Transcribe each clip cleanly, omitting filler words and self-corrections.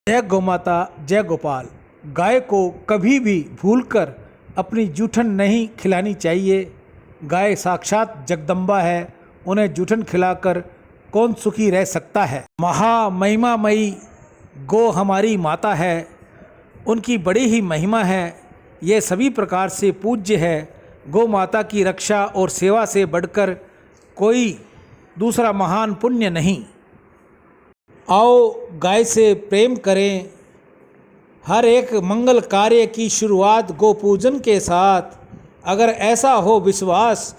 जय गौमाता, जय गोपाल। गाय को कभी भी भूलकर अपनी जूठन नहीं खिलानी चाहिए। गाय साक्षात जगदम्बा है, उन्हें जूठन खिलाकर कौन सुखी रह सकता है। महामहिमामयी गौ हमारी माता है, उनकी बड़ी ही महिमा है, ये सभी प्रकार से पूज्य है। गौ माता की रक्षा और सेवा से बढ़कर कोई दूसरा महान पुण्य नहीं। आओ गाय से प्रेम करें। हर एक मंगल कार्य की शुरुआत गौ पूजन के साथ। अगर ऐसा हो विश्वास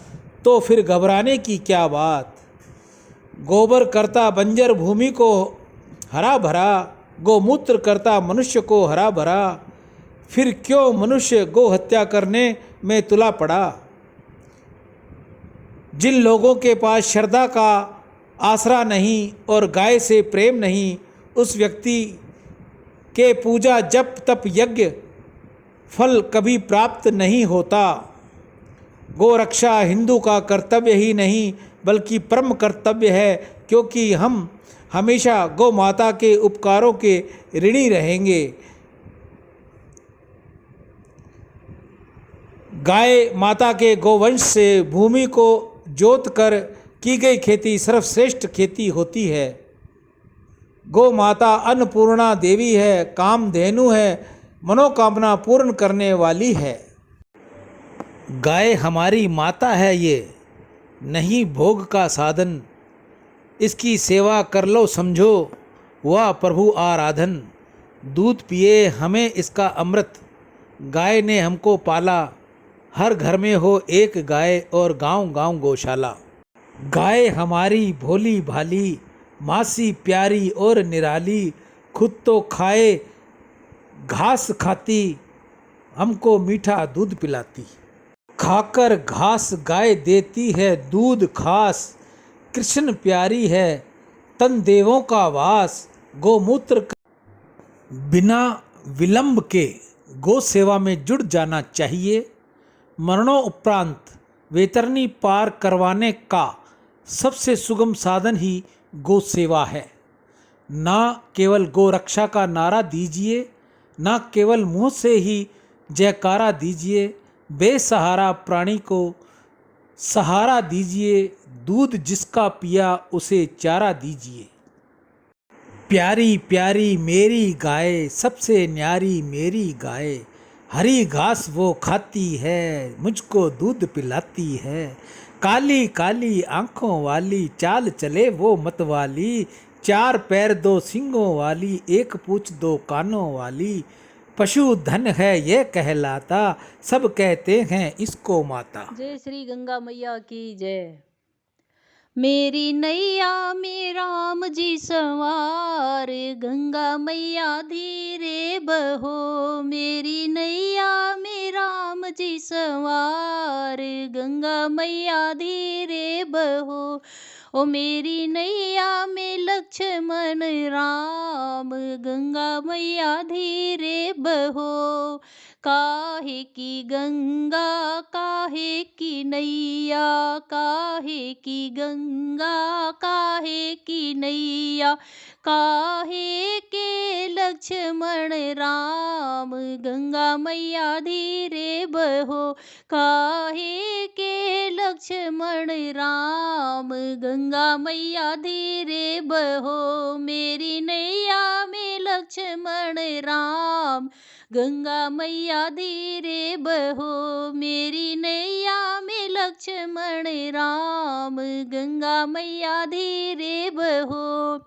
तो फिर घबराने की क्या बात। गोबर करता बंजर भूमि को हरा भरा, गौमूत्र करता मनुष्य को हरा भरा। फिर क्यों मनुष्य गौ हत्या करने में तुला पड़ा। जिन लोगों के पास श्रद्धा का आसरा नहीं और गाय से प्रेम नहीं, उस व्यक्ति के पूजा जप तप यज्ञ फल कभी प्राप्त नहीं होता। गौ रक्षा हिंदू का कर्तव्य ही नहीं बल्कि परम कर्तव्य है, क्योंकि हम हमेशा गौ माता के उपकारों के ऋणी रहेंगे। गाय माता के गोवंश से भूमि को जोत कर की गई खेती सर्वश्रेष्ठ खेती होती है। गौ माता अन्नपूर्णा देवी है, कामधेनु है, मनोकामना पूर्ण करने वाली है। गाय हमारी माता है, ये नहीं भोग का साधन। इसकी सेवा कर लो समझो वह प्रभु आराधन। दूध पिए हमें इसका अमृत, गाय ने हमको पाला। हर घर में हो एक गाय और गांव गांव गौशाला। गाय हमारी भोली भाली, मासी प्यारी और निराली। खुद तो खाए घास खाती, हमको मीठा दूध पिलाती। खाकर घास गाय देती है दूध खास। कृष्ण प्यारी है तन देवों का वास। गौमूत्र बिना विलंब के गौ सेवा में जुड़ जाना चाहिए। मरणोपरांत वेतरनी पार करवाने का सबसे सुगम साधन ही गौ सेवा है। ना केवल गौ रक्षा का नारा दीजिए, ना केवल मुंह से ही जयकारा दीजिए। बेसहारा प्राणी को सहारा दीजिए, दूध जिसका पिया उसे चारा दीजिए। प्यारी प्यारी मेरी गाय, सबसे न्यारी मेरी गाय। हरी घास वो खाती है, मुझको दूध पिलाती है। काली काली आंखों वाली, चाल चले वो मतवाली। चार पैर दो सींगों वाली, एक पूंछ दो कानों वाली। पशु धन है ये कहलाता, सब कहते हैं इसको माता। जय श्री गंगा मैया की जय। मेरी नैया में राम जी सवार, गंगा मैया धीरे बहो। मेरी नैया में राम जी सवार, गंगा मैया धीरे बहो। ओ मेरी नैया में लक्ष्मण राम, गंगा मैया धीरे बहो। काहे की गंगा काहे की नैया, काहे की गंगा काहे की नैया। काहे के लक्ष्मण राम, गंगा मैया धीरे बहो। काहे के लक्ष्मण राम, गंगा मैया धीरे बहो। मेरी नैया में लक्ष्मण राम, गंगा मैया धीरे बहो। मेरी नैया में लक्ष्मण राम, गंगा मैया धीरे बहो।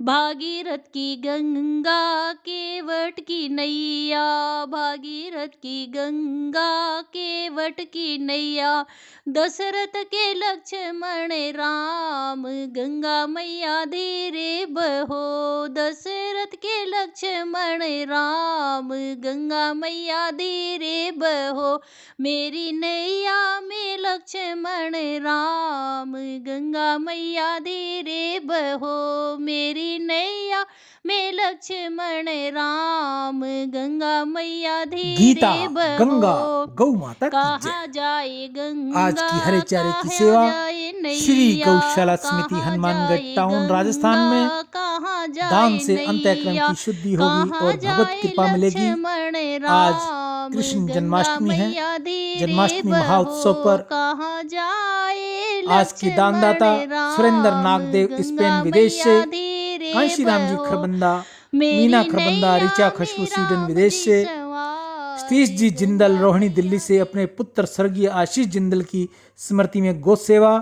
भागीरथ की गंगा केवट की नैया, भागीरथ की गंगा केवट की नैया। दशरथ के लक्ष्मण राम, गंगा मैया धीरे बहो। दशरथ के लक्ष्मण राम, गंगा मैया धीरे बहो। मेरी नैया में लक्ष्मण राम, गंगा मैया धीरे बहो। मेरी नैया में लक्ष्मण राम, गंगा मैया गीता धीरे गंगा बहो। गौ माता की कहाँ जय। जाए गंगा, आज की हरे चारे की कहाँ सेवा जाए श्री नैया, गौशाला समिति कहाँ हनुमानगढ़ जाए टाउन राजस्थान गंगा, में कहाँ दान जाए से अंतःकरण नैया, की शुद्धि होगी कहाँ और भगवत जाए कृपा मिलेगी। लक्ष्मण आज राम, कृष्ण गंगा जन्माष्टमी है। मैया धीरे जन्माष्टमी बहो। महाउत्सव पर कहाँ जाए आज की लक्ष्मण दानदाता सुरेंद्र राम, नागदेव स्पेन गंगा विदेश से, मैया धीरे कांशी राम जी बहो। खरबंदा, मीना मेरी खरबंदा, नैया ऋचा में खुशबू स्वीडन राम विदेश जी से, सवार, सतीश जी जिंदल रोहिणी दिल्ली से अपने पुत्र स्वर्गीय आशीष जिंदल की स्मृति में गौ सेवा,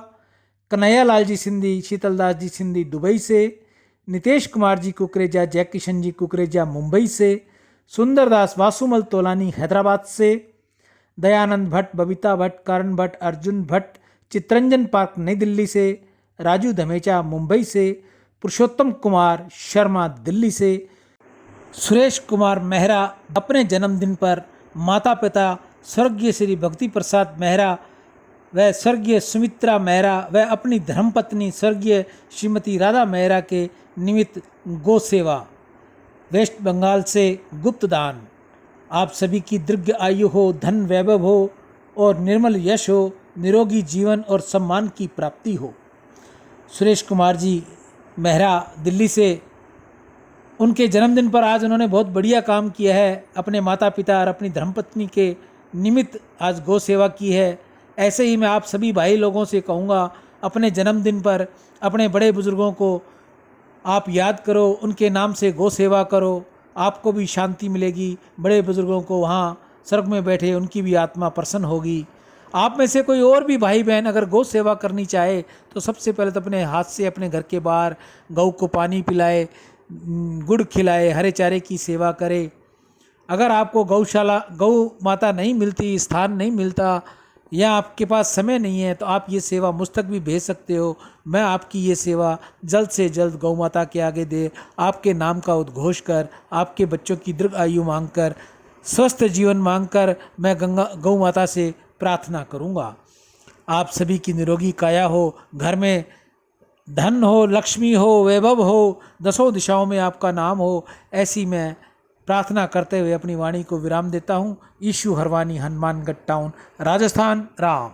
कन्हैया लाल जी सिंधी, शीतलदास जी सिंधी दुबई से, नितेश कुमार जी कुकरेजा, जय किशन जी कुकरेजा मुंबई से, सुंदरदास वासुमल तोलानी हैदराबाद से, दयानंद भट्ट, बबीता भट्ट, करण भट्ट, अर्जुन भट्ट, चित्रंजन पार्क नई दिल्ली से, राजू धमेचा मुंबई से, पुरुषोत्तम कुमार शर्मा दिल्ली से, सुरेश कुमार मेहरा अपने जन्मदिन पर माता पिता स्वर्गीय श्री भक्ति प्रसाद मेहरा व स्वर्गीय सुमित्रा मेहरा व अपनी धर्मपत्नी स्वर्गीय श्रीमती राधा मेहरा के निमित्त गौ सेवा, वेस्ट बंगाल से गुप्त दान। आप सभी की दीर्घ आयु हो, धन वैभव हो और निर्मल यश हो, निरोगी जीवन और सम्मान की प्राप्ति हो। सुरेश कुमार जी मेहरा दिल्ली से, उनके जन्मदिन पर आज उन्होंने बहुत बढ़िया काम किया है। अपने माता पिता और अपनी धर्मपत्नी के निमित्त आज गौ सेवा की है। ऐसे ही मैं आप सभी भाई लोगों से कहूँगा, अपने जन्मदिन पर अपने बड़े बुजुर्गों को आप याद करो, उनके नाम से गौ सेवा करो, आपको भी शांति मिलेगी। बड़े बुजुर्गों को वहाँ स्वर्ग में बैठे उनकी भी आत्मा प्रसन्न होगी। आप में से कोई और भी भाई बहन अगर गौ सेवा करनी चाहे तो सबसे पहले तो अपने हाथ से अपने घर के बाहर गौ को पानी पिलाए, गुड़ खिलाए, हरे चारे की सेवा करे। अगर आपको गौशाला गौ माता नहीं मिलती, स्थान नहीं मिलता या आपके पास समय नहीं है तो आप ये सेवा मुझ तक भी भेज सकते हो। मैं आपकी ये सेवा जल्द से जल्द गौ माता के आगे दे आपके नाम का उद्घोष कर, आपके बच्चों की दीर्घ आयु मांग कर, स्वस्थ जीवन मांग कर मैं गौ माता से प्रार्थना करूँगा। आप सभी की निरोगी काया हो, घर में धन हो, लक्ष्मी हो, वैभव हो, दसों दिशाओं में आपका नाम हो, ऐसी मैं प्रार्थना करते हुए अपनी वाणी को विराम देता हूँ। ईशु हरवानी, हनुमानगढ़ टाउन, राजस्थान। राम।